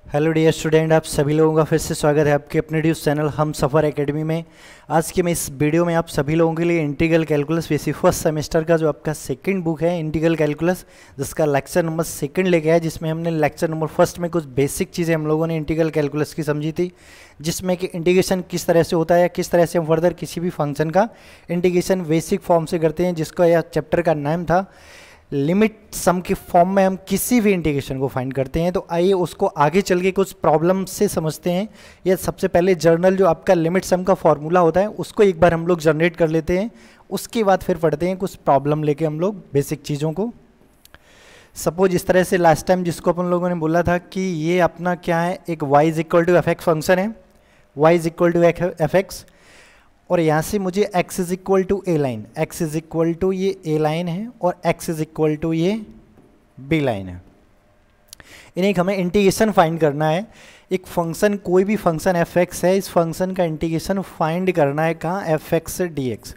Hello dear student, आप सभी लोगों का फिर से स्वागत है आपके अपने न्यूज़ चैनल हम सफ़र एकेडमी में। आज के मैं इस वीडियो में आप सभी लोगों के लिए integral calculus basic first semester का जो आपका सेकंड बुक है इंटीग्रल कैलकुलस, जिसका लेक्चर नंबर सेकंड लेके आया, जिसमें हमने लेक्चर नंबर फर्स्ट में कुछ बेसिक चीज़ें हम लोगों ने इंटीग्रल कैलकुलस की समझी थी, जिसमें कि इंटीग्रेशन किस तरह से होता है या किस तरह से हम फर्दर किसी भी फंक्शन का इंटीग्रेशन बेसिक फॉर्म से करते हैं, जिसका यह चैप्टर का नाम था लिमिट सम के फॉर्म में हम किसी भी इंटीग्रेशन को फाइंड करते हैं। तो आइए उसको आगे चल के कुछ प्रॉब्लम से समझते हैं। या सबसे पहले जर्नल जो आपका लिमिट सम का फॉर्मूला होता है उसको एक बार हम लोग जनरेट कर लेते हैं, उसके बाद फिर पढ़ते हैं कुछ प्रॉब्लम लेके हम लोग बेसिक चीज़ों को। सपोज इस तरह से लास्ट टाइम जिसको अपन लोगों ने बोला था कि ये अपना क्या है, एक y is equal to f x function है, y is equal to f x, और यहाँ से मुझे x is equal to a line, x is equal to ये ए लाइन है और x इज इक्वल टू ये b लाइन है। इन्हें हमें इंटीग्रेशन फाइंड करना है। एक फंक्शन, कोई भी फंक्शन f(x) है, इस फंक्शन का इंटीग्रेशन फाइंड करना है कहाँ, f(x) से dx।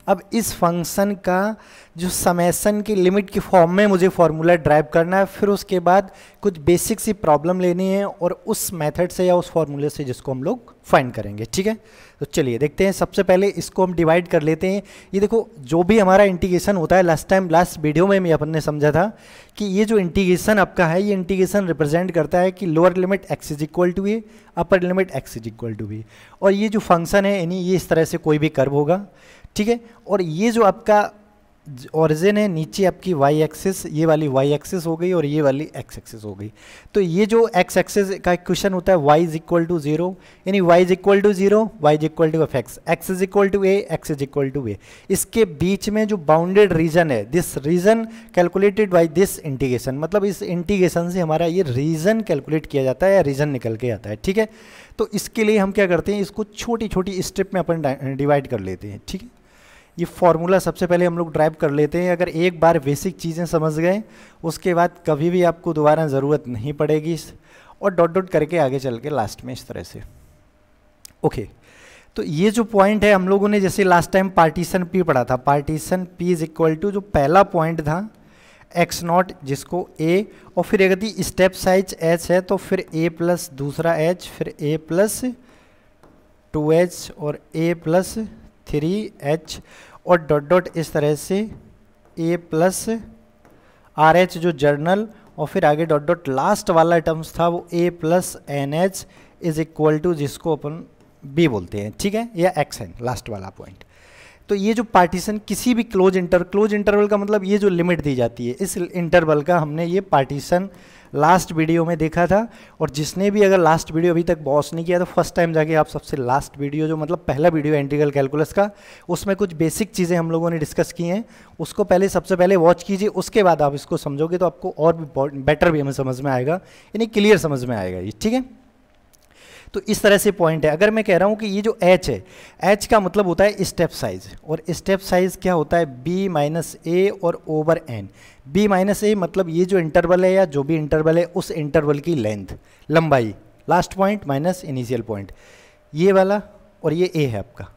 अब इस फंक्शन का जो समेशन की लिमिट की फॉर्म में मुझे फॉर्मूला ड्राइव करना है, फिर उसके बाद कुछ बेसिक सी प्रॉब्लम लेनी है और उस मेथड से या उस फॉर्मूले से जिसको हम लोग फाइंड करेंगे। ठीक है, तो चलिए देखते हैं। सबसे पहले इसको हम डिवाइड कर लेते हैं। ये देखो, जो भी हमारा इंटीग्रेशन होता है, लास्ट वीडियो में अपन ने समझा था कि ये जो इंटीग्रेशन आपका है, ये इंटीग्रेशन रिप्रेजेंट करता है कि lower limit x is equal to a, upper limit x is equal to b, और ये जो फंक्शन है यानी ये इस तरह से कोई भी कर्व होगा। ठीक है, और ये जो आपका ओरिजिन है, नीचे आपकी y एक्सिस, ये वाली y एक्सिस हो गई और ये वाली x एक्सिस हो गई। तो ये जो x एक्सिस का इक्वेशन होता है y इज इक्वल टू 0, यानी y is equal to 0, y is equal to f x, x is equal to a, x is equal to a। इसके बीच में जो बाउंडेड रीजन है, this region calculated by this integration, मतलब इस integration से हमारा ये रीजन कैलकुलेट किया जाता है या रीजन निकल के आता है। ठीक है, तो इसके लिए हम क्या करते हैं, इसको छोटी छोटी स्टेप में अपन डिवाइड कर लेते हैं। ठीक है, ये फॉर्मूला सबसे पहले हम लोग ड्राइव कर लेते हैं। अगर एक बार बेसिक चीज़ें समझ गए, उसके बाद कभी भी आपको दोबारा ज़रूरत नहीं पड़ेगी, और डॉट डॉट करके आगे चल के लास्ट में इस तरह से। ओके, तो ये जो पॉइंट है, हम लोगों ने जैसे लास्ट टाइम पार्टीशन P पढ़ा था, partition P is equal to जो पहला पॉइंट था x0, जिसको a, और फिर यदि स्टेप साइज h है तो फिर a प्लस दूसरा h, फिर a प्लस 2h और a प्लस 3h, और डॉट डॉट इस तरह से a प्लस RH जो जर्नल, और फिर आगे डॉट डॉट लास्ट वाला टर्म्स था वो a plus NH is equal to जिसको अपन b बोलते हैं। ठीक है, या xn लास्ट वाला पॉइंट। तो ये जो पार्टीशन किसी भी क्लोज इंटरवल का मतलब ये जो लिमिट दी जाती है, इस इंटरवल का हमने ये पार्टीशन लास्ट वीडियो में देखा था। और जिसने भी अगर लास्ट वीडियो अभी तक वॉच नहीं किया तो फर्स्ट टाइम जाके आप सबसे लास्ट वीडियो, जो मतलब पहला वीडियो इंटीग्रल कैलकुलस का, उसमें कुछ बेसिक चीज़ें हम लोगों ने डिस्कस की हैं, उसको पहले सबसे पहले वॉच कीजिए। उसके बाद आप इसको समझोगे तो आपको और भी बेटर भी हमें समझ में आएगा, यानी क्लियर समझ में आएगा ये। ठीक है, तो इस तरह से पॉइंट है। अगर मैं कह रहा हूँ कि ये जो h है, h का मतलब होता है स्टेप साइज, और स्टेप साइज क्या होता है, b माइनस ए और ओवर n। b माइनस ए मतलब ये जो इंटरवल है या जो भी इंटरवल है उस इंटरवल की लेंथ, लंबाई, last point minus initial point, ये वाला, और ये a है आपका।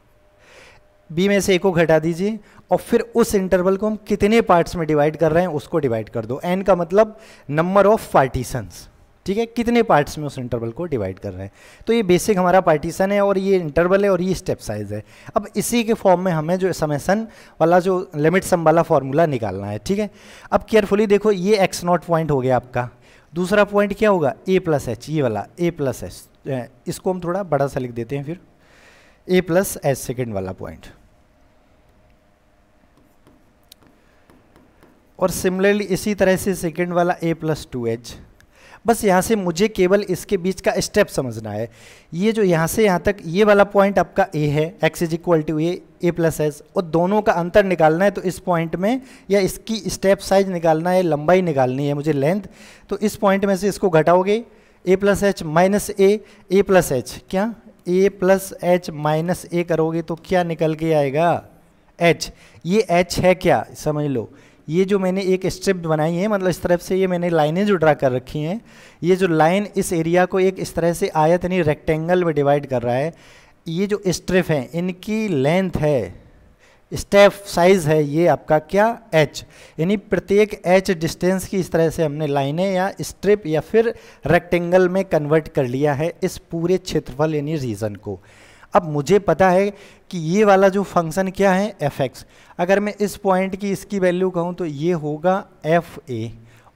b में से a को घटा दीजिए और फिर उस इंटरवल को हम कितने पार्ट्स में डिवाइड कर रहे हैं उसको डिवाइड कर दो। n का मतलब नंबर ऑफ पार्टीशंस। ठीक है, कितने पार्ट्स में उस इंटरवल को डिवाइड कर रहे हैं। तो ये बेसिक हमारा पार्टीशन है और ये इंटरवल है और ये स्टेप साइज है। अब इसी के फॉर्म में हमें जो समेशन वाला जो लिमिट सम वाला फॉर्मूला निकालना है। ठीक है, अब केयरफुली देखो, ये x0 पॉइंट हो गया आपका। दूसरा पॉइंट क्या होगा, a प्लस एच, ये वाला a प्लस एच, इसको हम थोड़ा बड़ा सा लिख देते हैं, फिर a प्लस एच सेकेंड वाला पॉइंट। और सिमिलरली इसी तरह से सेकेंड वाला a प्लस 2h। बस यहाँ से मुझे केवल इसके बीच का स्टेप समझना है। ये जो यहाँ से यहाँ तक ये वाला पॉइंट आपका a है, x is equal to a plus h, और दोनों का अंतर निकालना है। तो इस पॉइंट में या इसकी स्टेप साइज निकालना है, लंबाई निकालनी है मुझे, लेंथ। तो इस पॉइंट में से इसको घटाओगे, a plus H minus a plus H, क्या a plus H minus a करोगे तो क्या निकल के आएगा, h। ये h है क्या, समझ लो। ये जो मैंने एक स्ट्रिप बनाई है, मतलब इस तरफ से ये मैंने लाइनें जो ड्रा कर रखी हैं, ये जो लाइन इस एरिया को एक इस तरह से आयत यानी रेक्टेंगल में डिवाइड कर रहा है। ये जो स्ट्रिप हैं इनकी लेंथ है स्टेप साइज है ये आपका क्या h, यानी प्रत्येक h डिस्टेंस की इस तरह से हमने लाइनें या स्ट्रिप या फिर रेक्टेंगल में कन्वर्ट कर लिया है इस पूरे क्षेत्रफल यानी रीजन को। अब मुझे पता है कि ये वाला जो फंक्शन क्या है fx, अगर मैं इस पॉइंट की इसकी वैल्यू कहूँ तो ये होगा fa,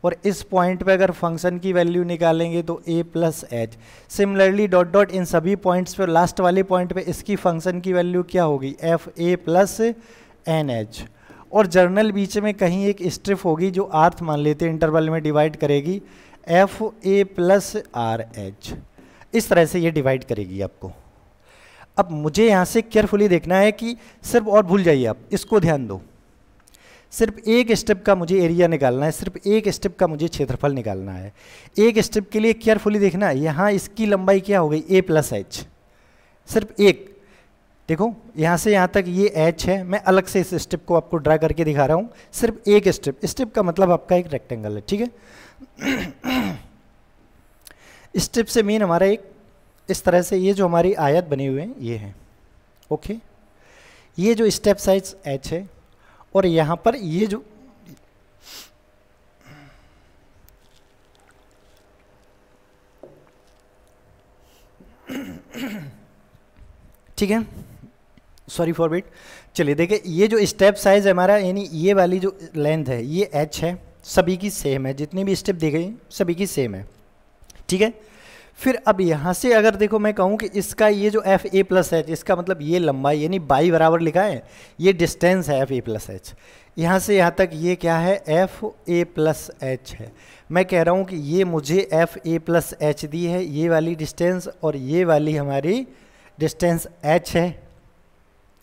और इस पॉइंट पे अगर फंक्शन की वैल्यू निकालेंगे तो a plus H. Similarly dot dot in सभी पॉइंट्स पे लास्ट वाले पॉइंट पे इसकी फंक्शन की वैल्यू क्या होगी एफ ए प्लस एन एच, और जर्नल बीच में कहीं एक स्ट्रिप होगी जो आर्थ मान लेते हैं इंटरवल में डिवाइड करेगी F A plus r H. इस तरह से ये डिवाइड करेगी आपको। अब मुझे यहाँ से केयरफुली देखना है कि सिर्फ, और भूल जाइए आप इसको ध्यान दो, सिर्फ एक स्टेप का मुझे एरिया निकालना है, सिर्फ एक स्टेप का मुझे क्षेत्रफल निकालना है। एक स्टेप के लिए केयरफुली देखना है, यहाँ इसकी लंबाई क्या हो गई a प्लस एच, सिर्फ एक। देखो यहाँ से यहाँ तक ये h है, मैं अलग से इस स्टेप को आपको ड्रा करके दिखा रहा हूँ। सिर्फ एक स्टेप, स्टेप का मतलब आपका एक रेक्टेंगल है, ठीक है। स्टेप से मीन हमारा एक इस तरह से ये जो हमारी आयत बनी हुई है ये है, ओके। ये जो स्टेप साइज h है, और यहाँ पर ये जो ठीक है, सॉरी फॉर वेट। चलिए देखिए, ये जो स्टेप साइज है हमारा, यानी ये वाली जो लेंथ है ये h है, सभी की सेम है, जितनी भी स्टेप दी गई सभी की सेम है, ठीक है। फिर अब यहाँ से अगर देखो मैं कहूँ कि इसका ये जो एफ ए प्लस एच, इसका मतलब ये लंबाई यानी बाई बराबर लिखा है, ये डिस्टेंस है एफ ए प्लस एच। यहाँ से यहाँ तक ये क्या है एफ ए प्लस एच है। मैं कह रहा हूँ कि ये मुझे एफ ए प्लस एच दी है, ये वाली डिस्टेंस, और ये वाली हमारी डिस्टेंस एच है,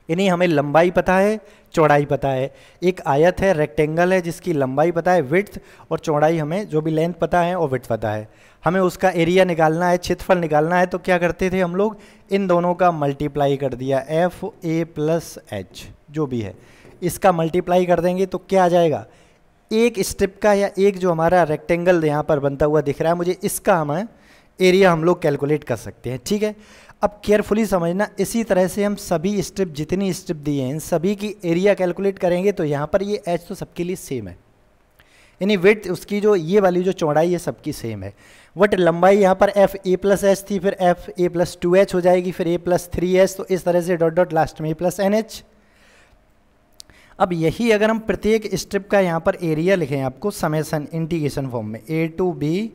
यानी हमें लंबाई पता है, चौड़ाई पता है। एक आयत है, रेक्टेंगल है, जिसकी लंबाई पता है विड्थ, और चौड़ाई हमें जो भी लेंथ पता है और विड्थ पता है। हमें उसका एरिया निकालना है, क्षेत्रफल निकालना है, तो क्या करते थे हम लोग, इन दोनों का मल्टीप्लाई कर दिया, एफ ए प्लस एच जो भी है इसका मल्टीप्लाई कर देंगे तो क्या आ जाएगा, एक स्टेप का या एक जो हमारा रेक्टेंगल यहाँ पर बनता हुआ दिख रहा है मुझे, इसका हम एरिया हम लोग कैलकुलेट कर सकते हैं, ठीक है। अब केयरफुली समझना, इसी तरह से हम सभी स्टेप, जितनी स्टेप दिए हैं इन सभी की एरिया कैलकुलेट करेंगे तो यहाँ पर ये एच तो सबके लिए सेम है, यानी विड्थ उसकी जो ये वाली जो चौड़ाई है सबकी सेम है। बट लंबाई यहाँ पर एफ ए प्लस एच थी, फिर F A plus two H हो जाएगी, फिर ए प्लस थ्री एच, तो इस तरह से डॉट डॉट लास्ट में ए प्लस एन एच। अब यही अगर हम प्रत्येक स्टेप का यहाँ पर एरिया लिखें आपको समेसन इंटीग्रेशन फॉर्म में, A to B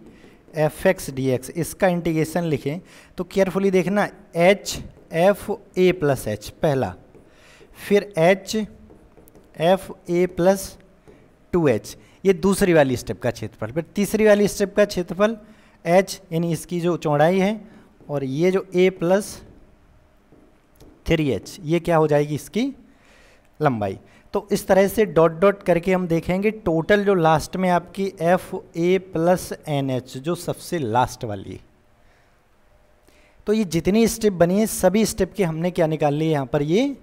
F X D X, इसका इंटीग्रेशन लिखें तो केयरफुली देखना, एच एफ ए प्लस एच पहला, फिर एच एफ ए प्लस टू एच, ये दूसरी वाली स्टेप का क्षेत्रफल, फिर तीसरी वाली स्टेप का क्षेत्रफल एच यानी इसकी जो चौड़ाई है, और ये जो ए प्लस थ्री एच ये क्या हो जाएगी इसकी लंबाई। तो इस तरह से डॉट डॉट करके हम देखेंगे टोटल जो लास्ट में आपकी एफ ए प्लस एन एच जो सबसे लास्ट वाली है। तो ये जितनी स्टेप बनी है सभी स्टेप के हमने क्या निकाल लिए, यहाँ पर ये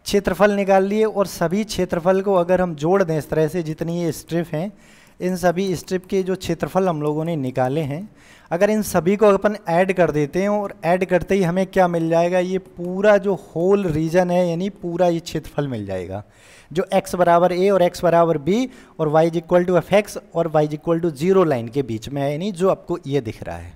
क्षेत्रफल निकाल लिए, और सभी क्षेत्रफल को अगर हम जोड़ दें इस तरह से, जितनी ये स्ट्रिप हैं इन सभी स्ट्रिप के जो क्षेत्रफल हम लोगों ने निकाले हैं, अगर इन सभी को अपन ऐड कर देते हैं और ऐड करते ही हमें क्या मिल जाएगा, ये पूरा जो होल रीजन है यानी पूरा ये क्षेत्रफल मिल जाएगा, जो x बराबर a और x बराबर b और y equal to f x और y equal to zero line के बीच में है, यानी जो आपको ये दिख रहा है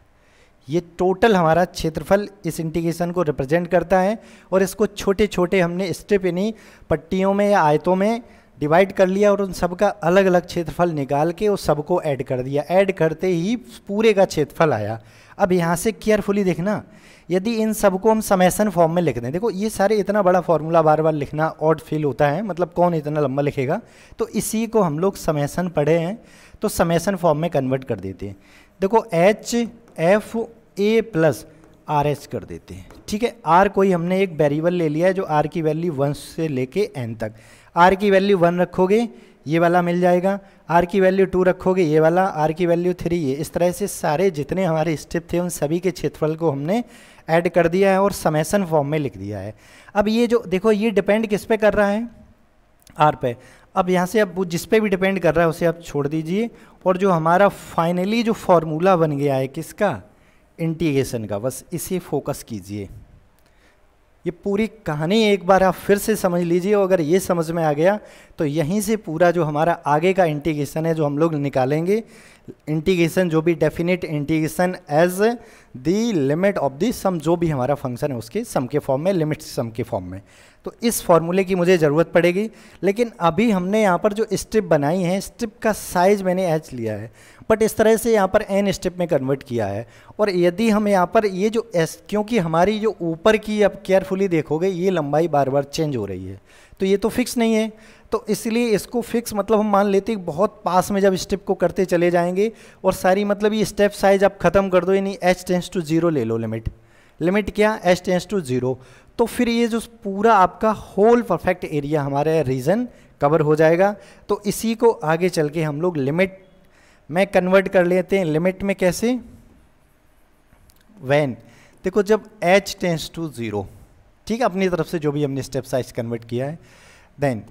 ये टोटल हमारा क्षेत्रफल इस इंटीग्रेशन को रिप्रेजेंट करता है। और इसको छोटे छोटे हमने स्टेप यानी पट्टियों में या आयतों में डिवाइड कर लिया, और उन सब का अलग अलग क्षेत्रफल निकाल के उस सबको ऐड कर दिया, ऐड करते ही पूरे का क्षेत्रफल आया। अब यहाँ से केयरफुली देखना, यदि इन सबको हम समेसन फॉर्म में लिख दें, देखो ये सारे इतना बड़ा फॉर्मूला बार बार लिखना ऑड फील होता है, मतलब कौन इतना लंबा लिखेगा, तो इसी को हम लोग समेसन पढ़े हैं तो समेसन फॉर्म में कन्वर्ट कर देते हैं। देखो एच एफ ए प्लस आर एच कर देते हैं, ठीक है। आर कोई हमने एक वेरिएबल ले लिया है जो आर की वैल्यू 1 से लेके n तक, आर की वैल्यू 1 रखोगे ये वाला मिल जाएगा, आर की वैल्यू 2 रखोगे ये वाला, आर की वैल्यू 3 ये, इस तरह से सारे जितने हमारे स्टेप थे उन सभी के क्षेत्रफल को हमने ऐड कर दिया है और समेसन फॉर्म में लिख दिया है। अब ये जो देखो ये डिपेंड किस पे कर रहा है, आर पे। अब यहाँ से अब जिस पे भी डिपेंड कर रहा है उसे आप छोड़ दीजिए, और जो हमारा फाइनली जो फॉर्मूला बन गया है किसका, इंटीग्रेशन का, बस इसे फोकस कीजिए। ये पूरी कहानी एक बार आप फिर से समझ लीजिए, और अगर ये समझ में आ गया तो यहीं से पूरा जो हमारा आगे का इंटीग्रेशन है जो हम लोग निकालेंगे, इंटीग्रेशन जो भी definite integration as the limit of the sum, जो भी हमारा फंक्शन है उसके सम के फॉर्म में, लिमिट सम के फॉर्म में। तो इस फॉर्मूले की मुझे ज़रूरत पड़ेगी, लेकिन अभी हमने यहाँ पर जो स्ट्रिप बनाई है, स्ट्रिप का साइज मैंने h लिया है, बट इस तरह से यहाँ पर n स्ट्रिप में कन्वर्ट किया है। और यदि हम यहाँ पर ये जो s, क्योंकि हमारी जो ऊपर की, अब केयरफुली देखोगे ये लंबाई बार बार चेंज हो रही है, तो ये तो फिक्स नहीं है, तो इसलिए इसको फिक्स मतलब हम मान लेते हैं बहुत पास में जब स्टेप को करते चले जाएंगे और सारी मतलब ये स्टेप साइज आप खत्म कर दो, यानी h टेंस टू 0 ले लो, लिमिट क्या, h टेंस टू 0, तो फिर ये जो पूरा आपका होल परफेक्ट एरिया हमारा रीजन कवर हो जाएगा। तो इसी को आगे चल के हम लोग लिमिट में कन्वर्ट कर लेते हैं। लिमिट में कैसे, व्हेन, देखो जब h टेंस टू 0, ठीक है, अपनी तरफ से जो भी हमने स्टेप साइज कन्वर्ट किया है, देन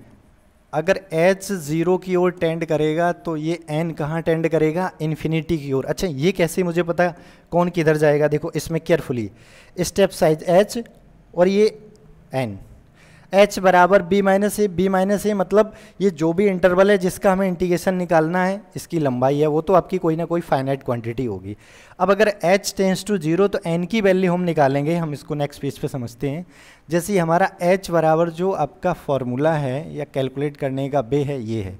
अगर h 0 की ओर टेंड करेगा तो ये n कहाँ टेंड करेगा, इन्फिनिटी की ओर। अच्छा ये कैसे मुझे पता कौन किधर जाएगा, देखो इसमें केयरफुली स्टेप साइज h और ये n, h बराबर b माइनस ए, मतलब ये जो भी इंटरवल है जिसका हमें इंटीग्रेशन निकालना है, इसकी लंबाई है, वो तो आपकी कोई ना कोई फाइनाइट क्वांटिटी होगी। अब अगर h टेंस टू 0 तो n की वैल्यू हम निकालेंगे, हम इसको नेक्स्ट पेज पे समझते हैं। जैसे हमारा h बराबर जो आपका फॉर्मूला है या कैलकुलेट करने का बे है, ये है।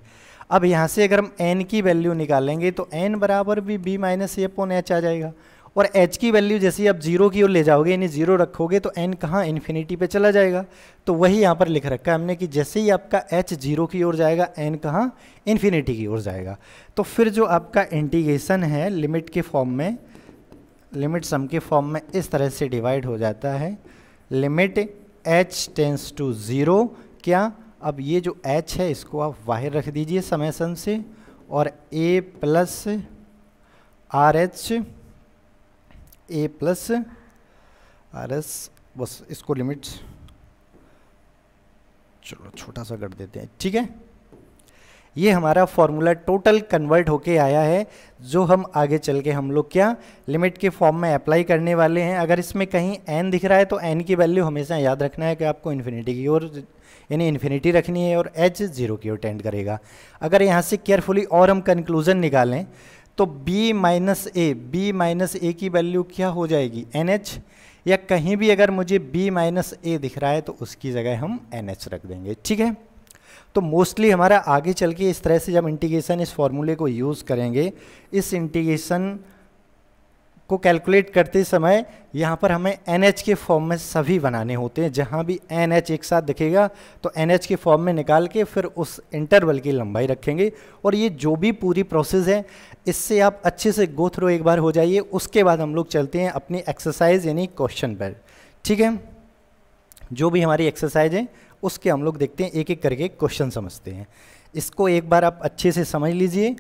अब यहाँ से अगर हम n की वैल्यू निकालेंगे तो n बराबर भी b माइनस ए अपॉन h आ जाएगा, और h की वैल्यू जैसे आप 0 की ओर ले जाओगे, यानी 0 रखोगे तो n कहाँ, इन्फिनिटी पे चला जाएगा। तो वही यहाँ पर लिख रखा है हमने कि जैसे ही आपका h 0 की ओर जाएगा, n कहाँ, इन्फिनिटी की ओर जाएगा। तो फिर जो आपका इंटीग्रेशन है लिमिट के फॉर्म में, लिमिट सम के फॉर्म में इस तरह से डिवाइड हो जाता है, लिमिट h टेंस टू 0 क्या, अब ये जो h है इसको आप बाहर रख दीजिए समेसन से, और a प्लस आर एस, बस इसको लिमिट चलो छोटा सा कर देते हैं, ठीक है। ये हमारा फॉर्मूला टोटल कन्वर्ट होके आया है, जो हम आगे चल के हम लोग क्या लिमिट के फॉर्म में अप्लाई करने वाले हैं। अगर इसमें कहीं n दिख रहा है तो n की वैल्यू हमेशा याद रखना है कि आपको इन्फिनिटी की ओर, यानी इन्फिनिटी रखनी है, और h 0 की ओर टेंड करेगा। अगर यहाँ से केयरफुली और हम कंक्लूजन निकालें तो b माइनस ए की वैल्यू क्या हो जाएगी, nh, या कहीं भी अगर मुझे b माइनस ए दिख रहा है तो उसकी जगह हम nh रख देंगे, ठीक है। तो मोस्टली हमारा आगे चल के इस तरह से जब इंटीग्रेशन इस फॉर्मूले को यूज़ करेंगे, इस इंटीग्रेशन को कैलकुलेट करते समय यहाँ पर हमें NH के फॉर्म में सभी बनाने होते हैं। जहाँ भी NH एक साथ दिखेगा तो NH के फॉर्म में निकाल के फिर उस इंटरवल की लंबाई रखेंगे। और ये जो भी पूरी प्रोसेस है इससे आप अच्छे से गो थ्रू एक बार हो जाइए। उसके बाद हम लोग चलते हैं अपनी एक्सरसाइज यानी क्वेश्चन पर, ठीक है। जो भी हमारी एक्सरसाइज है उसके हम लोग देखते हैं, एक एक करके क्वेश्चन समझते हैं। इसको एक बार आप अच्छे से समझ लीजिए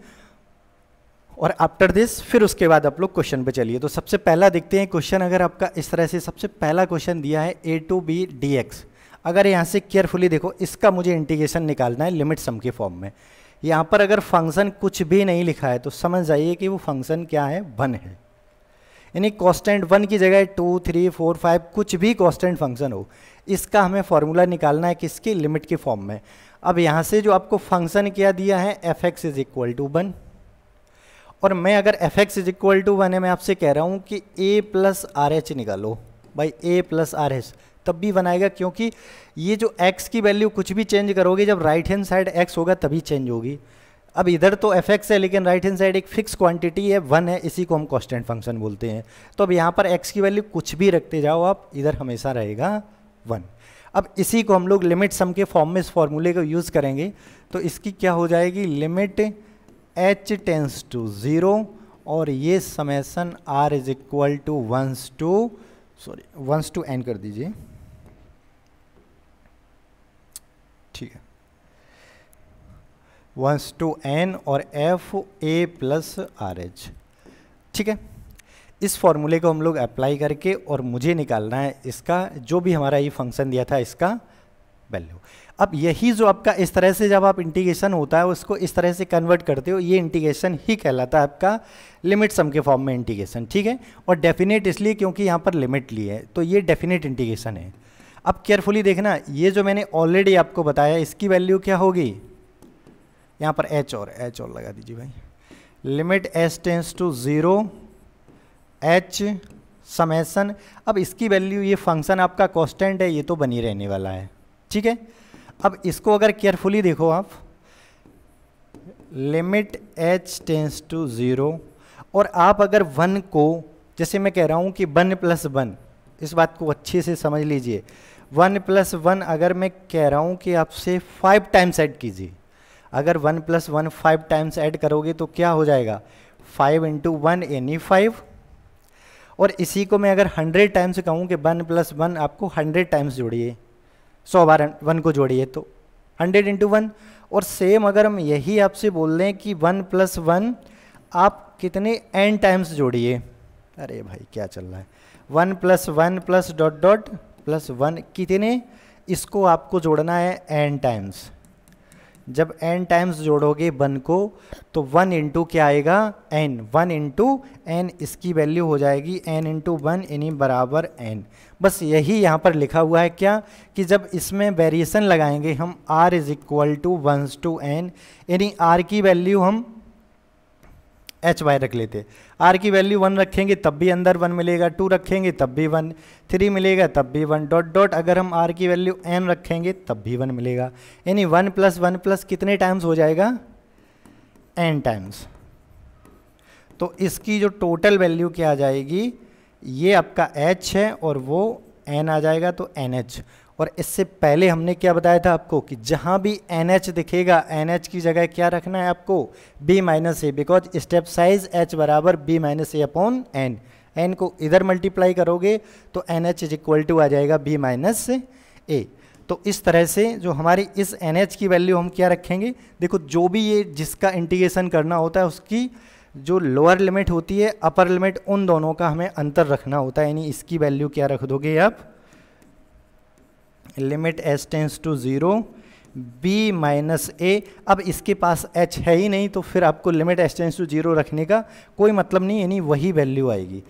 और आफ्टर दिस फिर उसके बाद आप लोग क्वेश्चन पे चलिए। तो सबसे पहला देखते हैं क्वेश्चन। अगर आपका इस तरह से सबसे पहला क्वेश्चन दिया है a टू b dx, अगर यहाँ से केयरफुली देखो, इसका मुझे इंटीग्रेशन निकालना है लिमिट सम के फॉर्म में। यहाँ पर अगर फंक्शन कुछ भी नहीं लिखा है तो समझ जाइए कि वो फंक्शन क्या है, 1 है, यानी कॉन्स्टेंट 1 की जगह 2, 3, 4, 5 कुछ भी कॉन्स्टेंट फंक्शन हो, इसका हमें फॉर्मूला निकालना है किसके, लिमिट के फॉर्म में। अब यहाँ से जो आपको फंक्शन क्या दिया है f(x) = 1, और मैं अगर f(x) = 1 है, मैं आपसे कह रहा हूँ कि a + RH निकालो भाई, a + RH तब भी बनाएगा, क्योंकि ये जो x की वैल्यू कुछ भी चेंज करोगे जब राइट हैंड साइड x होगा तभी चेंज होगी। अब इधर तो f(x) है लेकिन राइट हैंड साइड एक फिक्स क्वांटिटी है, 1 है, इसी को हम कांस्टेंट फंक्शन बोलते हैं। तो अब यहाँ पर x की वैल्यू कुछ भी रखते जाओ आप, इधर हमेशा रहेगा 1। अब इसी को हम लोग लिमिट सम के फॉर्म में इस फॉर्मूले को यूज़ करेंगे। तो इसकी क्या हो जाएगी, लिमिट h टेंस टू 0 और ये समेसन r = 1 to n कर दीजिए, ठीक है, 1 to n और f a + RH, ठीक है। इस फॉर्मूले को हम लोग अप्लाई करके और मुझे निकालना है इसका जो भी हमारा ये फंक्शन दिया था इसका वैल्यू। अब यही जो आपका इस तरह से जब आप इंटीग्रेशन होता है उसको इस तरह से कन्वर्ट करते हो, ये इंटीग्रेशन ही कहलाता है आपका लिमिट सम के फॉर्म में इंटीग्रेशन, ठीक है। और डेफिनेट इसलिए क्योंकि यहाँ पर लिमिट ली है, तो ये डेफिनेट इंटीग्रेशन है। अब केयरफुली देखना, ये जो मैंने ऑलरेडी आपको बताया इसकी वैल्यू क्या होगी, यहाँ पर h और लगा दीजिए भाई, limit h tends to 0 h summation. अब इसकी वैल्यू, ये फंक्शन आपका कांस्टेंट है, ये तो बनी रहने वाला है, ठीक है। अब इसको अगर केयरफुली देखो आप, लिमिट h टेंस टू 0, और आप अगर 1 को, जैसे मैं कह रहा हूँ कि 1 + 1, इस बात को अच्छे से समझ लीजिए, 1 + 1 अगर मैं कह रहा हूँ कि आपसे 5 टाइम्स ऐड कीजिए, अगर 1 + 1 5 टाइम्स ऐड करोगे तो क्या हो जाएगा, 5 × 1 यानी 5। और इसी को मैं अगर 100 टाइम्स कहूँ कि 1 + 1 आपको 100 टाइम्स जोड़िए, 100 बार 1 को जोड़िए तो 100 × 1। और सेम अगर हम यही आपसे बोल दें कि 1 + 1 आप कितने n टाइम्स जोड़िए, अरे भाई क्या चल रहा है, 1 + 1 + ... +1 कितने, इसको आपको जोड़ना है n टाइम्स। जब n टाइम्स जोड़ोगे 1 को तो 1 × क्या आएगा, n, 1 × n, इसकी वैल्यू हो जाएगी n × 1 यानी बराबर n। बस यही यहाँ पर लिखा हुआ है क्या, कि जब इसमें वेरिएशन लगाएंगे हम r = 1 to n, यानी r की वैल्यू हम h y रख लेते, r की वैल्यू 1 रखेंगे तब भी अंदर 1 मिलेगा, 2 रखेंगे तब भी 1, 3 मिलेगा तब भी 1, ... अगर हम r की वैल्यू n रखेंगे तब भी 1 मिलेगा, यानी 1 + 1 + कितने टाइम्स हो जाएगा, n टाइम्स। तो इसकी जो टोटल वैल्यू क्या आ जाएगी, ये आपका h है और वो n आ जाएगा, तो NH। और इससे पहले हमने क्या बताया था आपको कि जहाँ भी NH दिखेगा, NH की जगह क्या रखना है आपको, B - A, because step size H बराबर B - A/n, n को इधर मल्टीप्लाई करोगे तो NH = आ जाएगा B - A। तो इस तरह से जो हमारी इस NH की वैल्यू हम क्या रखेंगे, देखो जो भी ये जिसका इंटीग्रेशन करना होता है उसकी जो लोअर लिमिट होती है, अपर लिमिट, उन दोनों का हमें अंतर रखना होता है, यानी इसकी वैल्यू क्या रख दोगे आप, limit h tends to 0 b - a। अब इसके पास h है ही नहीं तो फिर आपको लिमिट h टेंस टू 0 रखने का कोई मतलब नहीं, यानी वही वैल्यू आएगी।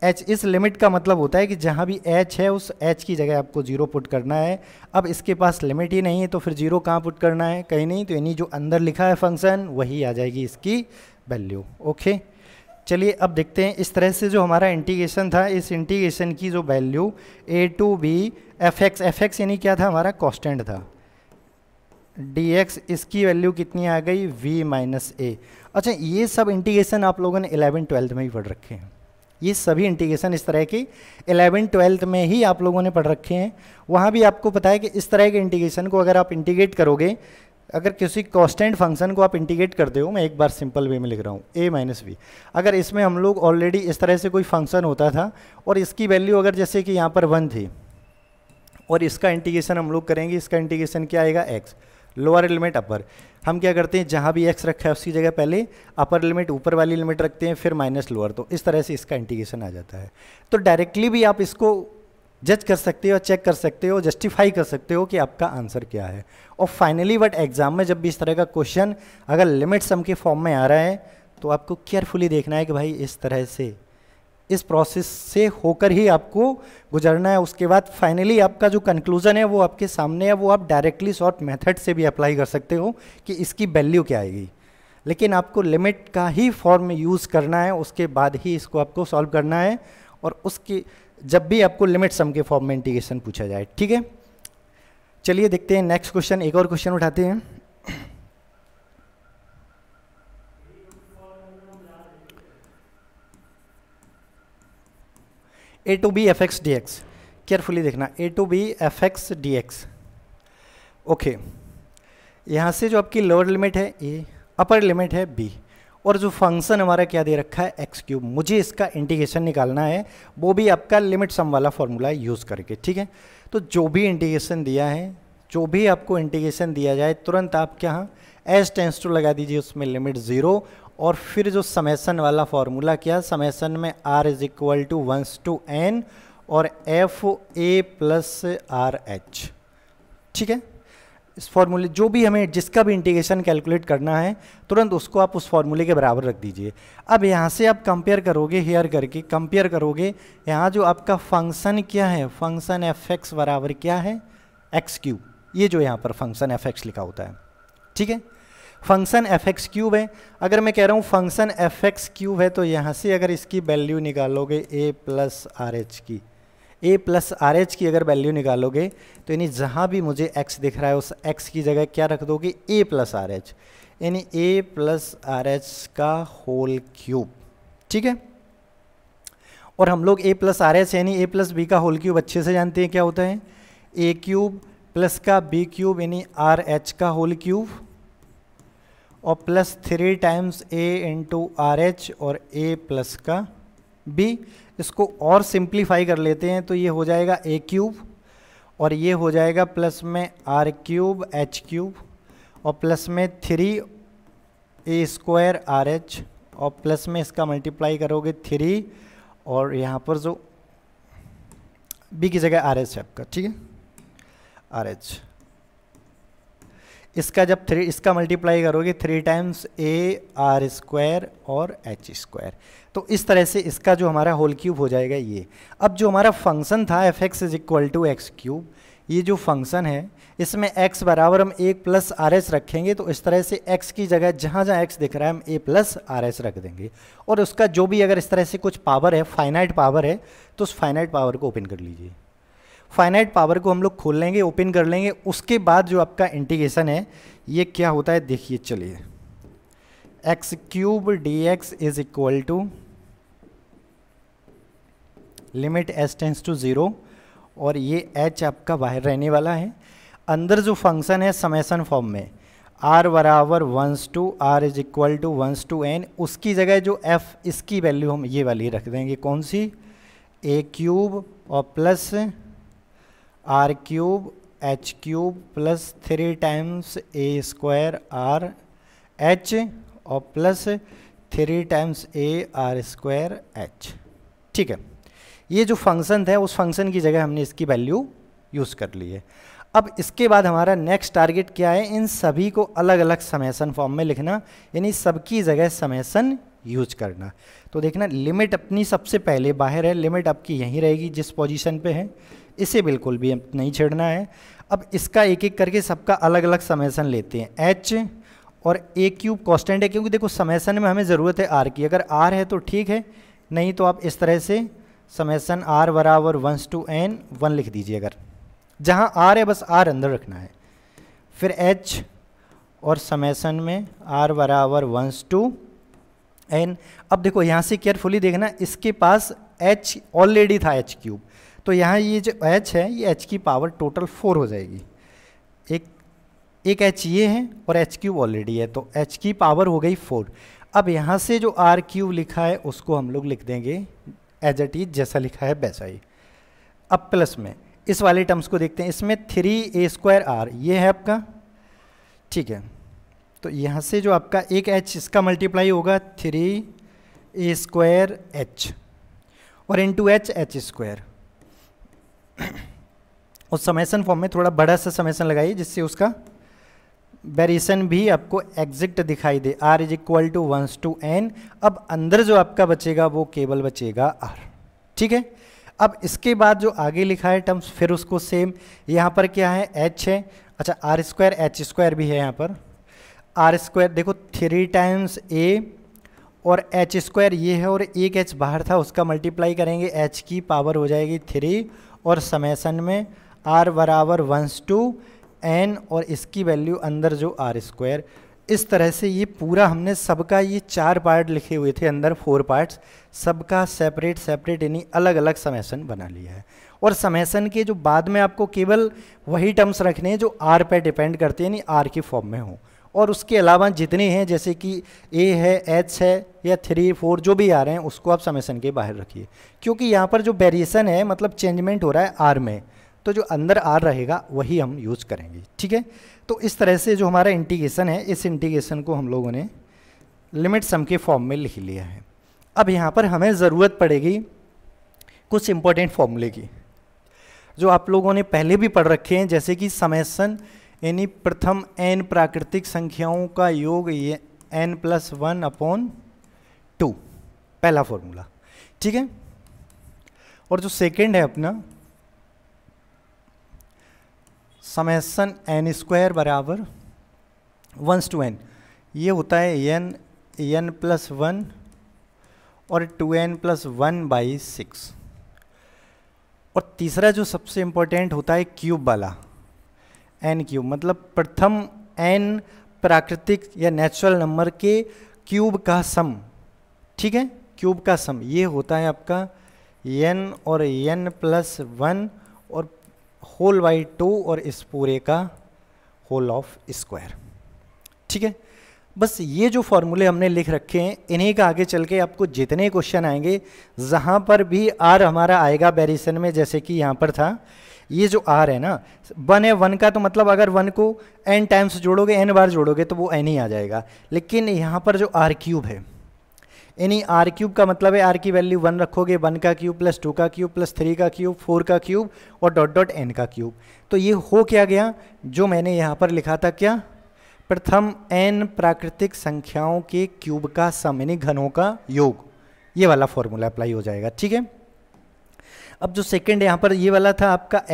h इस लिमिट का मतलब होता है कि जहाँ भी h है उस h की जगह आपको 0 पुट करना है। अब इसके पास लिमिट ही नहीं है तो फिर 0 कहाँ पुट करना है, कहीं नहीं, तो यानी जो अंदर लिखा है फंक्शन वही आ जाएगी इसकी वैल्यू। ओके, चलिए अब देखते हैं इस तरह से जो हमारा इंटीग्रेशन था, इस इंटीग्रेशन की जो value a to b fx यानी क्या था, हमारा कांस्टेंट था, dx, इसकी वैल्यू कितनी आ गई, v - a। अच्छा, ये सब इंटीग्रेशन आप लोगों ने 11th-12th में ही पढ़ रखे हैं, ये सभी इंटीग्रेशन इस तरह के 11th-12th में ही आप लोगों ने पढ़ रखे हैं। वहाँ भी आपको पता है कि इस तरह के इंटीग्रेशन को अगर आप इंटीग्रेट करोगे, अगर किसी कांस्टेंट फंक्शन को आप इंटीग्रेट करते हो, मैं एक बार सिंपल वे में लिख रहा हूँ, a - v, अगर इसमें हम लोग ऑलरेडी इस तरह से कोई फंक्शन होता था और इसकी वैल्यू अगर जैसे कि यहाँ पर 1 थी और इसका इंटीग्रेशन हम लोग करेंगे, इसका इंटीग्रेशन क्या आएगा, x, लोअर लिमिट अपर। हम क्या करते हैं, जहाँ भी x रखा है उसकी जगह पहले अपर लिमिट ऊपर वाली लिमिट रखते हैं, फिर माइनस लोअर, तो इस तरह से इसका इंटीग्रेशन आ जाता है। तो डायरेक्टली भी आप इसको जज कर सकते हो, चेक कर सकते हो, जस्टिफाई कर सकते हो कि आपका आंसर क्या है। और फाइनली बट एग्जाम में जब भी इस तरह का क्वेश्चन अगर लिमिट सम के फॉर्म में आ रहा है तो आपको केयरफुली देखना है कि भाई इस तरह से, इस प्रोसेस से होकर ही आपको गुजरना है। उसके बाद फाइनली आपका जो कंक्लूजन है वो आपके सामने है, वो आप डायरेक्टली शॉर्ट मेथड से भी अप्लाई कर सकते हो कि इसकी वैल्यू क्या आएगी, लेकिन आपको लिमिट का ही फॉर्म यूज़ करना है, उसके बाद ही इसको आपको सॉल्व करना है। और उसकी जब भी आपको लिमिट सम के फॉर्म में इंटीग्रेशन पूछा जाए, ठीक है। चलिए देखते हैं नेक्स्ट क्वेश्चन, एक और क्वेश्चन उठाते हैं। a to b fx dx, carefully देखना, a to b fx dx। Okay, यहाँ से जो आपकी लोअर लिमिट है a, अपर लिमिट है b, और जो फंक्शन हमारा क्या दे रखा है x3, मुझे इसका इंटीग्रेशन निकालना है, वो भी आपका लिमिट सम वाला फॉर्मूला यूज़ करके, ठीक है। तो जो भी इंटीग्रेशन दिया है, जो भी आपको इंटीग्रेशन दिया जाए, तुरंत आप क्या h टेंस टू लगा दीजिए, उसमें लिमिट 0, और फिर जो समेसन वाला फॉर्मूला क्या, समेसन में r = 1 to n और f a + r h, ठीक है। इस फॉर्मूले जो भी हमें जिसका भी इंटीग्रेशन कैलकुलेट करना है तुरंत उसको आप उस फॉर्मूले के बराबर रख दीजिए। अब यहाँ से आप कंपेयर करोगे, हेयर करके कंपेयर करोगे, यहाँ जो आपका फंक्शन क्या है, फंक्शन एफ एक्स बराबर क्या है, एक्स क्यूब, ये जो यहाँ पर फंक्शन एफ एक्स लिखा होता है, ठीक है, फंक्शन एफ एक्स क्यूब है। अगर मैं कह रहा हूँ फंक्शन एफ एक्स क्यूब है तो यहाँ से अगर इसकी वैल्यू निकालोगे ए प्लस आर एच की, ए प्लस आर एच की अगर वैल्यू निकालोगे तो यानी जहाँ भी मुझे x दिख रहा है उस x की जगह क्या रख दोगे, ए प्लस आर एच, यानी ए प्लस आर एच का होल क्यूब, ठीक है। और हम लोग ए प्लस आर एच यानी ए प्लस बी का होल क्यूब अच्छे से जानते हैं क्या होता है, ए क्यूब प्लस का बी क्यूब यानी आर एच का होल क्यूब और plus 3 times A into are H और ए प्लस का बी। इसको और सिंप्लीफाई कर लेते हैं तो ये हो जाएगा ए क्यूब और ये हो जाएगा प्लस में आर क्यूब एच क्यूब और प्लस में 3 ए स्क्वायर आर एच और प्लस में इसका मल्टीप्लाई करोगे 3 और यहाँ पर जो बी की जगह आर एच है आपका, ठीक है, आर एच, इसका जब 3 इसका मल्टीप्लाई करोगे 3 टाइम्स ए आर स्क्वायर और एच स्क्वायर, तो इस तरह से इसका जो हमारा होल क्यूब हो जाएगा ये। अब जो हमारा फंक्शन था f x is equal to x cube, ये जो फंक्शन है इसमें x बराबर हम 1 प्लस आर एच रखेंगे तो इस तरह से x की जगह जहाँ जहाँ x दिख रहा है हम a प्लस आर एच रख देंगे और उसका जो भी अगर इस तरह से कुछ पावर है, फाइनाइट पावर है, तो उस फाइनाइट पावर को ओपन कर लीजिए। फाइनाइट पावर को हम लोग खोल लेंगे, ओपन कर लेंगे, उसके बाद जो आपका इंटीग्रेशन है ये क्या होता है देखिए, चलिए, x cube d x is equal to limit s tends to 0 और ये h आपका बाहर रहने वाला है। अंदर जो फंक्शन है समेशन फॉर्म में r बराबर 1 to r is equal to 1 to n, उसकी जगह जो f इसकी वैल्यू हम ये वाली रख देंगे, कौन सी, a क्यूब और plus R cube H cube plus 3 times A square R H और plus 3 times A R square H, ठीक है। ये जो फंक्शन था उस फंक्शन की जगह हमने इसकी वैल्यू यूज़ कर ली है। अब इसके बाद हमारा नेक्स्ट टारगेट क्या है, इन सभी को अलग अलग समेशन फॉर्म में लिखना, यानी सबकी जगह समेशन यूज करना। तो देखना लिमिट अपनी सबसे पहले बाहर है, लिमिट आपकी यहीं रहेगी जिस पोजीशन पे है, इसे बिल्कुल भी नहीं छेड़ना है। अब इसका एक एक करके सबका अलग अलग समेशन लेते हैं। h और a क्यूब कांस्टेंट है क्योंकि देखो समेशन में हमें ज़रूरत है r की, अगर r है तो ठीक है, नहीं तो आप इस तरह से समेशन r बराबर 1 टू n 1 लिख दीजिए, अगर जहाँ r है बस r अंदर रखना है। फिर h और समेशन में r बराबर 1 टू n। अब देखो यहाँ से केयरफुली देखना, इसके पास h ऑलरेडी था h क्यूब, तो यहाँ ये जो h है ये h की पावर टोटल 4 हो जाएगी। एक h ये है और h क्यूब ऑलरेडी है, तो h की पावर हो गई 4। अब यहाँ से जो r क्यूब लिखा है उसको हम लोग लिख देंगे एज इट इज, जैसा लिखा है वैसा ही। अब प्लस में इस वाले टर्म्स को देखते हैं, इसमें 3a स्क्वायर r ये है आपका, ठीक है। तो यहाँ से जो आपका एक h इसका मल्टीप्लाई होगा 3a स्क्वायर h और इंटू h स्क्वायर। उस समेशन फॉर्म में थोड़ा बड़ा सा समेशन लगाइए जिससे उसका वेरिएशन भी आपको एग्जैक्ट दिखाई दे। r is equal to 1 to n। अब अंदर जो आपका बचेगा वो केवल बचेगा r, ठीक है। अब इसके बाद जो आगे लिखा है टर्म्स फिर उसको सेम, यहाँ पर क्या है h है, अच्छा r स्क्वायर h स्क्वायर भी है यहाँ पर, r स्क्वायर देखो 3 टाइम्स a और h स्क्वायर ये है और एक h बाहर था उसका मल्टीप्लाई करेंगे, h की पावर हो जाएगी 3 और समेशन में r बराबर 1 टू n और इसकी वैल्यू अंदर जो r स्क्वायर। इस तरह से ये पूरा हमने सबका ये 4 पार्ट लिखे हुए थे अंदर 4 पार्ट्स, सबका सेपरेट सेपरेट यानी अलग अलग समेशन बना लिया है। और समेशन के जो बाद में आपको केवल वही टर्म्स रखने हैं जो r पे डिपेंड करते हैं, यानी r की फॉर्म में हो, और उसके अलावा जितने हैं जैसे कि a है h है या 3 4 जो भी आ रहे हैं उसको आप समेशन के बाहर रखिए, क्योंकि यहाँ पर जो वेरिएशन है मतलब चेंजमेंट हो रहा है r में, तो जो अंदर r रहेगा वही हम यूज़ करेंगे, ठीक है। तो इस तरह से जो हमारा इंटीग्रेशन है इस इंटीग्रेशन को हम लोगों ने लिमिट सम के फॉर्म में लिख लिया है। अब यहाँ पर हमें ज़रूरत पड़ेगी कुछ इंपॉर्टेंट फॉर्मूले की जो आप लोगों ने पहले भी पढ़ रखे हैं, जैसे कि समेशन यानी प्रथम n प्राकृतिक संख्याओं का योग ये n+1/2, पहला फॉर्मूला। ठीक है, और जो सेकंड है अपना समेशन n² बराबर 1 to n, ये होता है n+1 और 2n+1/6। और तीसरा जो सबसे इंपॉर्टेंट होता है क्यूब वाला, n³ मतलब प्रथम n प्राकृतिक या नेचुरल नंबर के क्यूब का सम। ठीक है, क्यूब का सम ये होता है आपका n और n+1 और होल/2 और इस पूरे का होल ऑफ स्क्वायर। ठीक है, बस ये जो फॉर्मूले हमने लिख रखे हैं, इन्हीं का आगे चल के आपको जितने क्वेश्चन आएंगे जहाँ पर भी r हमारा आएगा वेरिएशन में, जैसे कि यहाँ पर था, ये जो r है ना 1 है, 1 का तो मतलब अगर 1 को n टाइम्स जोड़ोगे, n बार जोड़ोगे तो वो n ही आ जाएगा। लेकिन यहाँ पर जो r³ है, यानी r³ का मतलब है r की वैल्यू 1 रखोगे, 1 का क्यूब प्लस 2 का क्यूब प्लस 3 का क्यूब 4 का क्यूब और डॉट डॉट n का क्यूब। तो ये हो क्या गया, जो मैंने यहाँ पर लिखा था, क्या, प्रथम n प्राकृतिक संख्याओं के क्यूब का सम यानी घनों का योग, ये वाला फॉर्मूला अप्लाई हो जाएगा। ठीक है, अब जो सेकंड यहाँ पर ये वाला था आपका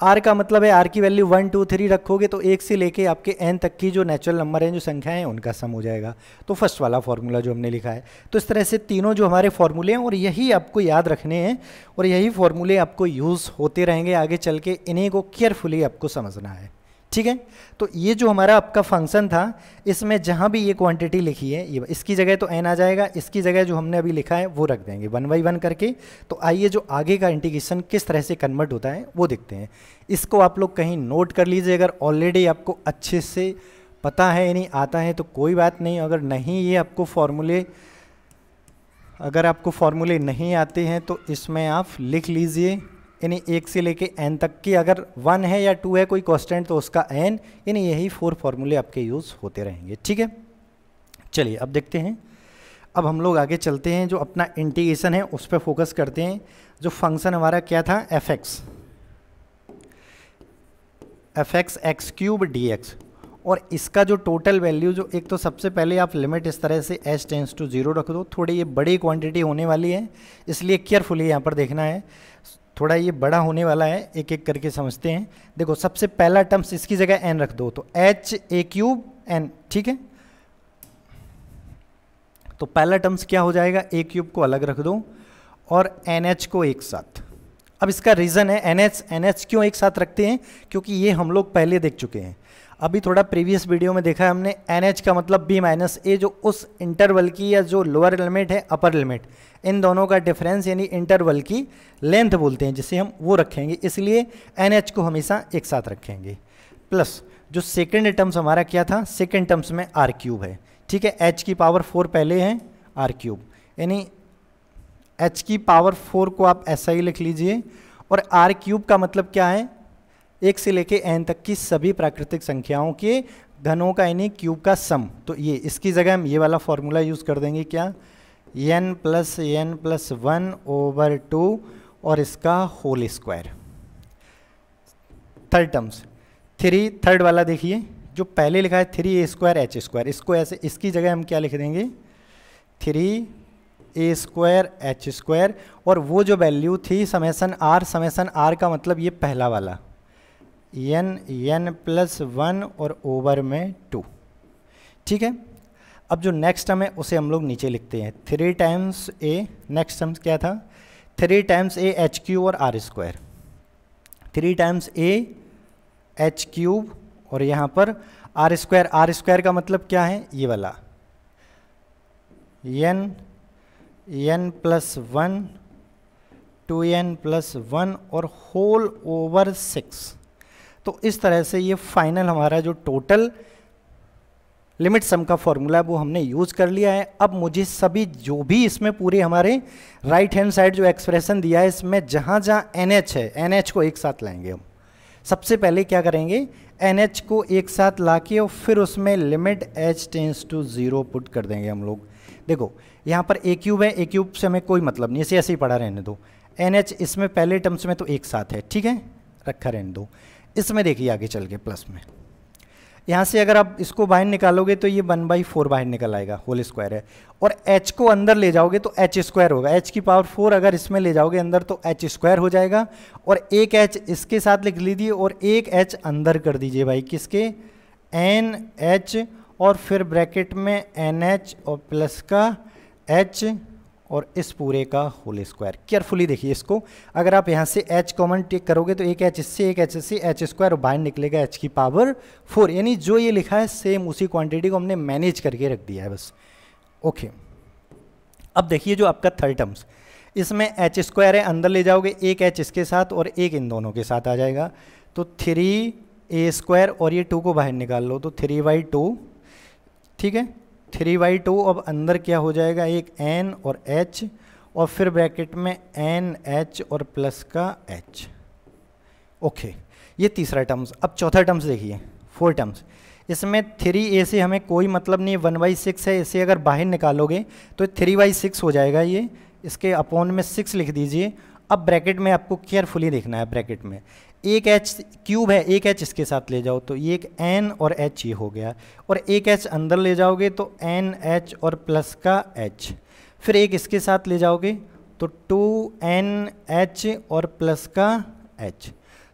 r का मतलब है r की वैल्यू 1 2 3 रखोगे तो 1 से लेके आपके n तक की जो नेचुरल नंबर हैं, जो संख्याएं हैं, उनका सम हो जाएगा। तो फर्स्ट वाला फॉर्मूला जो हमने लिखा है, तो इस तरह से तीनों जो हमारे फॉर्मूले हैं और यही आपको याद रखने हैं और यही फॉर्मूले आपको यूज़ होते रहेंगे आगे चल के, इन्हीं को केयरफुली आपको समझना है। ठीक है, तो ये जो हमारा आपका फंक्शन था, इसमें जहाँ भी ये क्वांटिटी लिखी है, ये इसकी जगह तो n आ जाएगा, इसकी जगह जो हमने अभी लिखा है वो रख देंगे 1 by 1 करके। तो आइए जो आगे का इंटीग्रेशन किस तरह से कन्वर्ट होता है वो देखते हैं। इसको आप लोग कहीं नोट कर लीजिए, अगर ऑलरेडी आपको अच्छे से पता है यानी आता है तो कोई बात नहीं, अगर नहीं ये आपको फॉर्मूले, अगर आपको फॉर्मूले नहीं आते हैं तो इसमें आप लिख लीजिए, यानी 1 से लेके n तक की, अगर 1 है या 2 है कोई कांस्टेंट तो उसका n, यानी यही 4 फॉर्मूले आपके यूज़ होते रहेंगे। ठीक है, चलिए अब देखते हैं। अब हम लोग आगे चलते हैं, जो अपना इंटीग्रेशन है उस पर फोकस करते हैं। जो फंक्शन हमारा क्या था, fx x³ dx, और इसका जो टोटल वैल्यू, जो एक तो सबसे पहले आप लिमिट इस तरह से h टेंड्स टू 0 रख दो। थोड़ी ये बड़ी क्वांटिटी होने वाली है, इसलिए केयरफुली यहाँ पर देखना है, थोड़ा ये बड़ा होने वाला है, एक एक करके समझते हैं। देखो सबसे पहला टर्म्स इसकी जगह n रख दो, तो h³ n। ठीक है, तो पहला टर्म्स क्या हो जाएगा, a³ को अलग रख दो और nh को एक साथ। अब इसका रीज़न है NH क्यों एक साथ रखते हैं, क्योंकि ये हम लोग पहले देख चुके हैं, अभी थोड़ा प्रीवियस वीडियो में देखा है हमने। NH का मतलब b माइनस a, जो उस इंटरवल की या जो लोअर लिमिट है अपर लिमिट, इन दोनों का डिफरेंस यानी इंटरवल की लेंथ बोलते हैं, जिसे हम वो रखेंगे, इसलिए NH को हमेशा एक साथ रखेंगे। प्लस जो सेकेंड टर्म्स हमारा क्या था, सेकेंड टर्म्स में r³ है। ठीक है, h की पावर 4 पहले है, r³, यानी h की पावर 4 को आप ऐसा ही लिख लीजिए। और r³ का मतलब क्या है, 1 से लेके n तक की सभी प्राकृतिक संख्याओं के घनों का यानी क्यूब का सम। तो ये इसकी जगह हम ये वाला फॉर्मूला यूज़ कर देंगे, क्या, n+n+1/2 और इसका whole square. Third terms 3, third वाला देखिए, जो पहले लिखा है 3a² h², इसको ऐसे, इसकी जगह हम क्या लिख देंगे, 3a² h², और वो जो वैल्यू थी समेशन r का मतलब ये पहला वाला n+1 और ओवर में 2। ठीक है, अब जो नेक्स्ट टर्म है उसे हम लोग नीचे लिखते हैं, 3 टाइम्स a, नेक्स्ट टर्म क्या था, 3 टाइम्स a h³ और r², 3 टाइम्स a h³ और यहाँ पर r² का मतलब क्या है, ये वाला n+1 2n+1 और होल ओवर 6। तो इस तरह से ये फाइनल हमारा जो टोटल लिमिट सम का फॉर्मूला वो हमने यूज कर लिया है। अब मुझे सभी जो भी इसमें पूरे हमारे राइट हैंड साइड जो एक्सप्रेशन दिया है, इसमें जहाँ जहाँ NH है, NH को एक साथ लाएंगे हम। सबसे पहले क्या करेंगे, NH को एक साथ लाके और फिर उसमें limit h tends to 0 put कर देंगे हम लोग। देखो यहाँ पर a³ है, a³ से हमें कोई मतलब नहीं, इसे ऐसे ही पढ़ा रहने दो। NH इसमें पहले टर्म्स में तो एक साथ है, ठीक है, रखा रहने दो। इसमें देखिए आगे चल के प्लस में यहाँ से अगर आप इसको बाहर निकालोगे तो ये 1/4 बाहर निकल आएगा, होल स्क्वायर है। और h को अंदर ले जाओगे तो h स्क्वायर होगा, h की पावर 4 अगर इसमें ले जाओगे अंदर तो h स्क्वायर हो जाएगा। और एक h इसके साथ लिख लीजिए और एक h अंदर कर दीजिए भाई, किसके, NH और फिर ब्रैकेट में NH और प्लस का h और इस पूरे का होल स्क्वायर। केयरफुली देखिए इसको, अगर आप यहाँ से h कॉमन टेक करोगे तो एक h इससे एक h इससे h स्क्वायर और बाहर निकलेगा h की पावर 4, यानी जो ये लिखा है सेम उसी क्वांटिटी को हमने मैनेज करके रख दिया है बस। ओके, अब देखिए जो आपका थर्ड टर्म्स, इसमें h स्क्वायर है, अंदर ले जाओगे एक h इसके साथ और एक इन दोनों के साथ आ जाएगा, तो 3a स्क्वायर और ये 2 को बाहर निकाल लो तो 3/2, ठीक है, 3/2। अब अंदर क्या हो जाएगा, एक n और h और फिर ब्रैकेट में NH और प्लस का h। ओके, ये तीसरा टर्म्स। अब चौथा टर्म्स देखिए, 4 टर्म्स, इसमें 3a से हमें कोई मतलब नहीं, 1/6 है, इसे अगर बाहर निकालोगे तो 3/6 हो जाएगा, ये इसके अपॉन में 6 लिख दीजिए। अब ब्रैकेट में आपको केयरफुली देखना है, ब्रैकेट में एक h क्यूब है, एक h इसके साथ ले जाओ तो ये एक n और h ये हो गया, और एक h अंदर ले जाओगे तो NH और प्लस का h, फिर एक इसके साथ ले जाओगे तो 2NH और प्लस का h।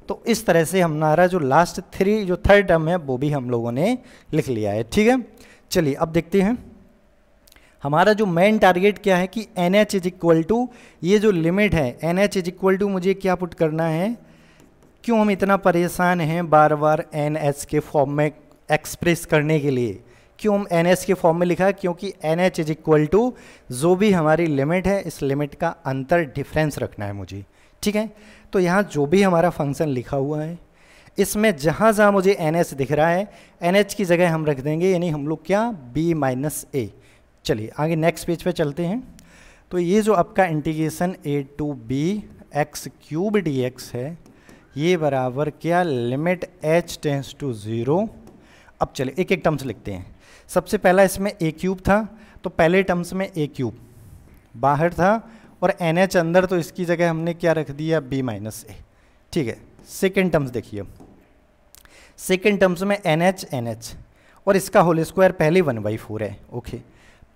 तो इस तरह से हमारा जो लास्ट जो थर्ड टर्म है वो भी हम लोगों ने लिख लिया है, ठीक है। चलिए अब देखते हैं हमारा जो मेन टारगेट क्या है कि NH इज इक्वल टू, ये जो लिमिट है NH इज इक्वल टू मुझे क्या पुट करना है, क्यों हम इतना परेशान हैं बार बार NH के फॉर्म में एक्सप्रेस करने के लिए, क्यों हम NH के फॉर्म में लिखा, क्योंकि NH इज इक्वल टू जो भी हमारी लिमिट है इस लिमिट का अंतर डिफरेंस रखना है मुझे, ठीक है। तो यहाँ जो भी हमारा फंक्शन लिखा हुआ है इसमें जहाँ जहाँ मुझे NH दिख रहा है NH की जगह हम रख देंगे, यानी हम लोग क्या, b-a। चलिए आगे नेक्स्ट पेज पे चलते हैं। तो ये जो आपका integration a to b x³ dx है, ये बराबर क्या, लिमिट h टेंस टू 0। अब चले एक एक टर्म्स लिखते हैं। सबसे पहला इसमें a³ था, तो पहले टर्म्स में a³ बाहर था और NH अंदर, तो इसकी जगह हमने क्या रख दिया, b-a, ठीक है। सेकेंड टर्म्स देखिए, सेकेंड टर्म्स में NH और इसका होल स्क्वायर पहले 1/4 है। ओके,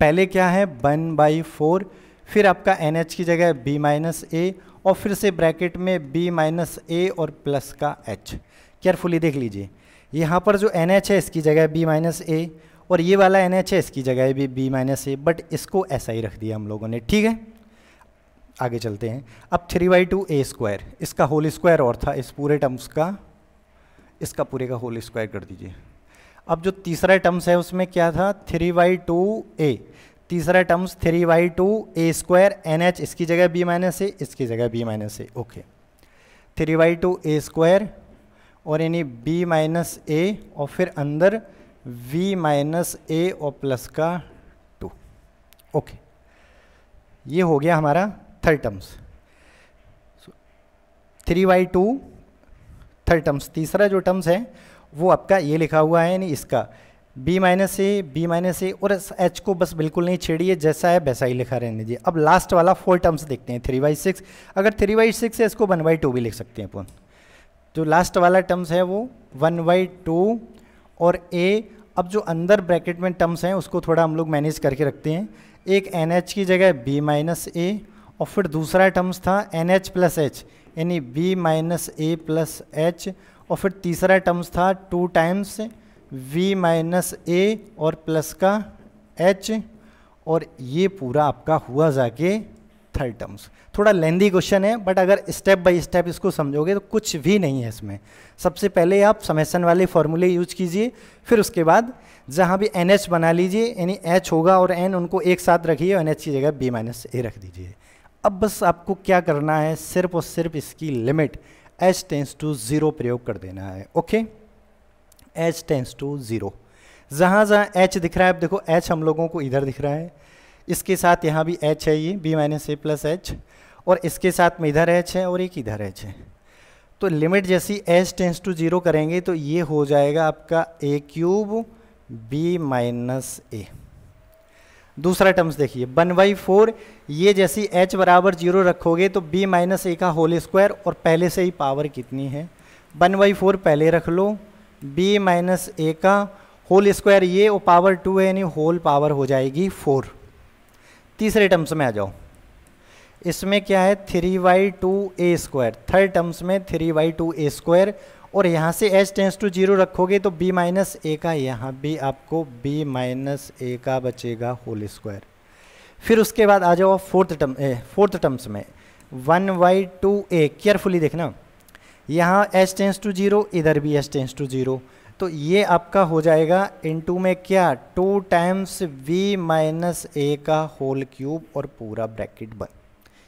पहले क्या है 1/4, फिर आपका NH की जगह b-a और फिर से ब्रैकेट में b-a और प्लस का h। केयरफुली देख लीजिए, यहाँ पर जो NH है इसकी जगह b-a और ये वाला NH है इसकी जगह भी b-a, बट इसको ऐसा ही रख दिया हम लोगों ने, ठीक है। आगे चलते हैं। अब 3/2a स्क्वायर, इसका होल स्क्वायर और था इस पूरे टर्म्स का, इसका पूरे का होल स्क्वायर कर दीजिए। अब जो तीसरा टर्म्स है उसमें क्या था, 3/2a, तीसरा टर्म्स 3/2a स्क्वायर, NH इसकी जगह b-a, इसकी जगह b-a। ओके, 3/2a स्क्वायर और यानी b-a और फिर अंदर v-a और प्लस का 2। ओके, ये हो गया हमारा थर्ड टर्म्स। 3/2 third terms. तीसरा जो टर्म्स है वो आपका ये लिखा हुआ है, यानी इसका b-a और h को बस बिल्कुल नहीं छेड़िए, जैसा है वैसा ही लिखा रहने दीजिए। अब लास्ट वाला 4 टर्म्स देखते हैं, 3/6। अगर 3/6 है इसको 1/2 भी लिख सकते हैं अपन। जो लास्ट वाला टर्म्स है वो 1/2 और a। अब जो अंदर ब्रैकेट में टर्म्स हैं उसको थोड़ा हम लोग मैनेज करके रखते हैं। एक NH की जगह b-a और फिर दूसरा टर्म्स था NH प्लस h, यानी b-a प्लस h, और फिर तीसरा टर्म्स था 2 टाइम्स v-a और प्लस का h, और ये पूरा आपका हुआ जाके थर्ड टर्म्स। थोड़ा लेंदी क्वेश्चन है, बट अगर स्टेप बाय स्टेप इसको समझोगे तो कुछ भी नहीं है इसमें। सबसे पहले आप समेशन वाले फॉर्मूले यूज कीजिए, फिर उसके बाद जहाँ भी NH बना लीजिए, यानी H होगा और N उनको एक साथ रखिए और NH की जगह b-a रख दीजिए। अब बस आपको क्या करना है, सिर्फ और सिर्फ इसकी लिमिट h टेंस टू 0 प्रयोग कर देना है। Okay, h tends to 0। जहाँ जहाँ h दिख रहा है, अब देखो h हम लोगों को इधर दिख रहा है, इसके साथ यहाँ भी h है, ये b-a प्लस h, और इसके साथ में इधर h है और एक इधर h है। तो लिमिट जैसी h टेंस टू 0 करेंगे तो ये हो जाएगा आपका a³ b-a। दूसरा टर्म्स देखिए 1/4, ये जैसी h बराबर 0 रखोगे तो b-a का होल स्क्वायर, और पहले से ही पावर कितनी है 1/4 पहले रख लो, b माइनस ए का होल स्क्वायर ये और पावर 2 है यानी होल पावर हो जाएगी 4। तीसरे टर्म्स में आ जाओ, इसमें क्या है 3/2a², थर्ड टर्म्स में 3/2a², और यहाँ से h टेंस टू 0 रखोगे तो b माइनस ए का यहाँ भी आपको b माइनस ए का बचेगा होल स्क्वायर। फिर उसके बाद आ जाओ फोर्थ टर्म्स में 1/2a, केयरफुली देखना, यहाँ h टेंस टू 0, इधर भी h टेंस टू 0, तो ये आपका हो जाएगा इनटू में क्या 2 टाइम्स v माइनस ए का होल क्यूब और पूरा ब्रैकेट बंद।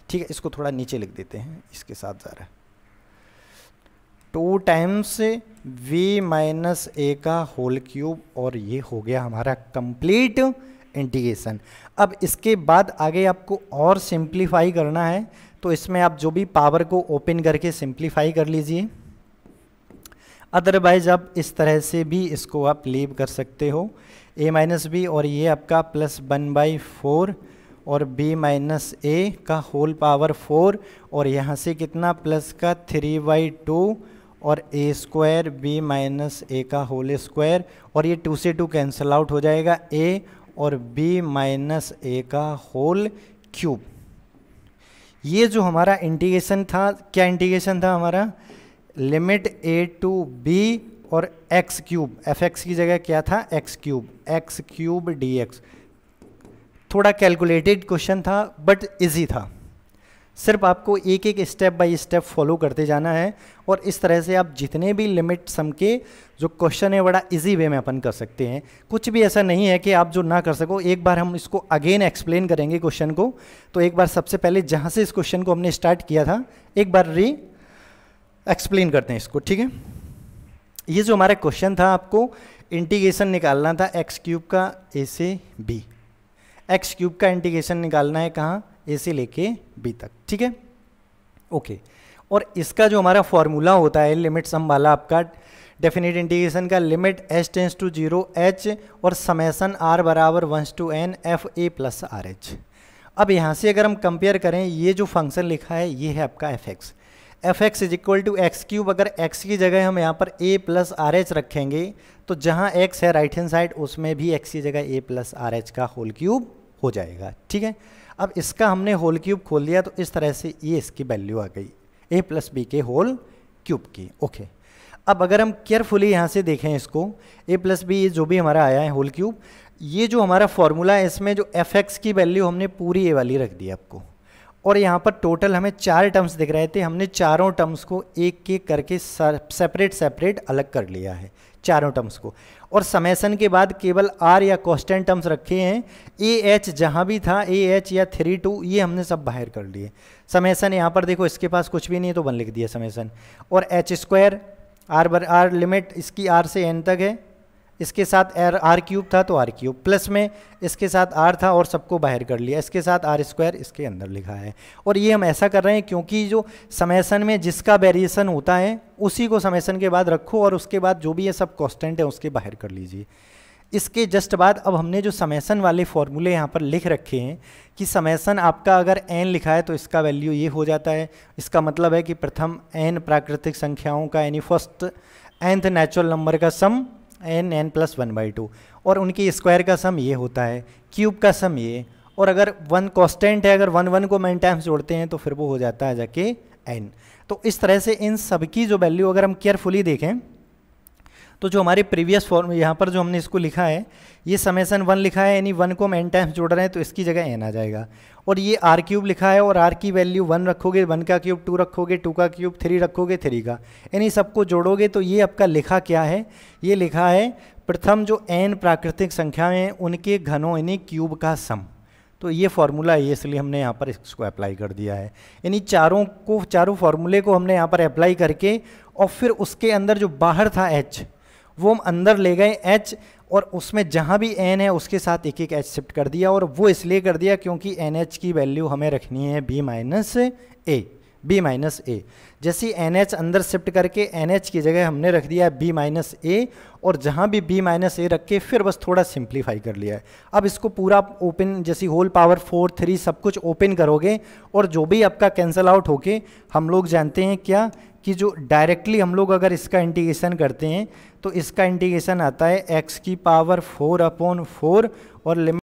ठीक है, इसको थोड़ा नीचे लिख देते हैं, इसके साथ जा रहा है 2 टाइम्स v माइनस ए का होल क्यूब, और ये हो गया हमारा कंप्लीट इंटीग्रेशन। अब इसके बाद आगे आपको और सिंप्लीफाई करना है, तो इसमें आप जो भी पावर को ओपन करके सिंप्लीफाई कर लीजिए, अदरवाइज आप इस तरह से भी इसको आप लीव कर सकते हो, a माइनस बी और ये आपका प्लस 1/4 और b माइनस ए का होल पावर 4, और यहाँ से कितना प्लस का 3/2 और a² b माइनस ए का होल स्क्वायर, और ये 2 से 2 कैंसिल आउट हो जाएगा, a और b माइनस ए का होल क्यूब। ये जो हमारा इंटीग्रेशन था, क्या इंटीग्रेशन था हमारा, लिमिट a टू b और x क्यूब, fx की जगह क्या था x क्यूब dx। थोड़ा कैलकुलेटेड क्वेश्चन था बट इजी था, सिर्फ आपको एक एक स्टेप बाय स्टेप फॉलो करते जाना है, और इस तरह से आप जितने भी लिमिट सम के जो क्वेश्चन है बड़ा इजी वे में अपन कर सकते हैं। कुछ भी ऐसा नहीं है कि आप जो ना कर सको। एक बार हम इसको अगेन एक्सप्लेन करेंगे क्वेश्चन को, तो एक बार सबसे पहले जहाँ से इस क्वेश्चन को हमने स्टार्ट किया था एक बार एक्सप्लेन करते हैं इसको। ठीक है, ये जो हमारा क्वेश्चन था, आपको इंटीग्रेशन निकालना था एक्स क्यूब का a से b, एक्स क्यूब का इंटीग्रेशन निकालना है कहाँ, a से लेके b तक। ठीक है, ओके। और इसका जो हमारा फॉर्मूला होता है लिमिट सम वाला आपका डेफिनेट इंटीग्रेशन का, limit h tends to 0 h और समेसन r बराबर 1 to n f a plus r h. अब यहाँ से अगर हम कंपेयर करें, ये जो फंक्शन लिखा है ये है आपका f x is equal to x cube. अगर x की जगह हम यहाँ पर a प्लस आर एच रखेंगे तो जहाँ x है राइट हैंड साइड उसमें भी x की जगह a प्लस आर एच का होल क्यूब हो जाएगा। ठीक है, अब इसका हमने होल क्यूब खोल दिया तो इस तरह से ये इसकी वैल्यू आ गई a प्लस बी के होल क्यूब की। ओके, अब अगर हम केयरफुली यहाँ से देखें इसको, a प्लस बी जो भी हमारा आया है होल क्यूब, ये जो हमारा फॉर्मूला है इसमें जो एफ एक्स की वैल्यू हमने पूरी ए वाली रख दी आपको, और यहाँ पर टोटल हमें 4 टर्म्स दिख रहे थे, हमने चारों टर्म्स को एक एक करके सेपरेट अलग कर लिया है चारों टर्म्स को, और समेसन के बाद केवल आर या कांस्टेंट टर्म्स रखे हैं। ए एच जहाँ भी था, ए एच या 3/2 ये हमने सब बाहर कर लिए। समेसन यहाँ पर देखो इसके पास कुछ भी नहीं है तो 1 लिख दिया समेसन, और h² आर लिमिट इसकी r से n तक है, इसके साथ आर क्यूब था तो आर क्यूब, प्लस में इसके साथ आर था और सबको बाहर कर लिया, इसके साथ r² इसके अंदर लिखा है। और ये हम ऐसा कर रहे हैं क्योंकि जो समेसन में जिसका वेरिएशन होता है उसी को समेसन के बाद रखो, और उसके बाद जो भी ये सब कांस्टेंट है उसके बाहर कर लीजिए। इसके जस्ट बाद अब हमने जो समेसन वाले फॉर्मूले यहाँ पर लिख रखे हैं कि समेसन आपका अगर n लिखा है तो इसका वैल्यू ये हो जाता है। इसका मतलब है कि प्रथम n प्राकृतिक संख्याओं का यानी फर्स्ट nth नेचुरल नंबर का सम n प्लस 1/2, और उनकी स्क्वायर का सम ये होता है, क्यूब का सम ये, और अगर 1 कांस्टेंट है, अगर 1 को n टाइम्स जोड़ते हैं तो फिर वो हो जाता है जाके n। तो इस तरह से इन सब की जो वैल्यू अगर हम केयरफुली देखें तो जो हमारे प्रीवियस फॉर्म यहाँ पर जो हमने इसको लिखा है, ये समेसन 1 लिखा है यानी 1 को हम n टाइम्स जोड़ रहे हैं तो इसकी जगह n आ जाएगा, और ये आर क्यूब लिखा है और r की वैल्यू 1 रखोगे 1 का क्यूब 2 रखोगे 2 का क्यूब 3 रखोगे 3 का, यानी सबको जोड़ोगे तो ये आपका लिखा क्या है, ये लिखा है प्रथम जो n प्राकृतिक संख्याएं हैं उनके घनों यानी क्यूब का सम। तो ये फॉर्मूला है, इसलिए हमने यहाँ पर इसको अप्लाई कर दिया है, यानी चारों फार्मूले को हमने यहाँ पर अप्लाई करके, और फिर उसके अंदर जो बाहर था h वो हम अंदर ले गए h, और उसमें जहाँ भी n है उसके साथ एक एक h शिफ्ट कर दिया, और वो इसलिए कर दिया क्योंकि NH की वैल्यू हमें रखनी है b माइनस a। जैसे NH अंदर शिफ्ट करके NH की जगह हमने रख दिया b माइनस a, और जहाँ भी b माइनस a रख के फिर बस थोड़ा सिंप्लीफाई कर लिया है। अब इसको पूरा ओपन जैसे होल पावर 4 3 सब कुछ ओपन करोगे और जो भी आपका कैंसिल आउट होके हम लोग जानते हैं क्या कि जो डायरेक्टली हम लोग अगर इसका इंटीग्रेशन करते हैं तो इसका इंटीग्रेशन आता है x की पावर 4/4 और लिमिट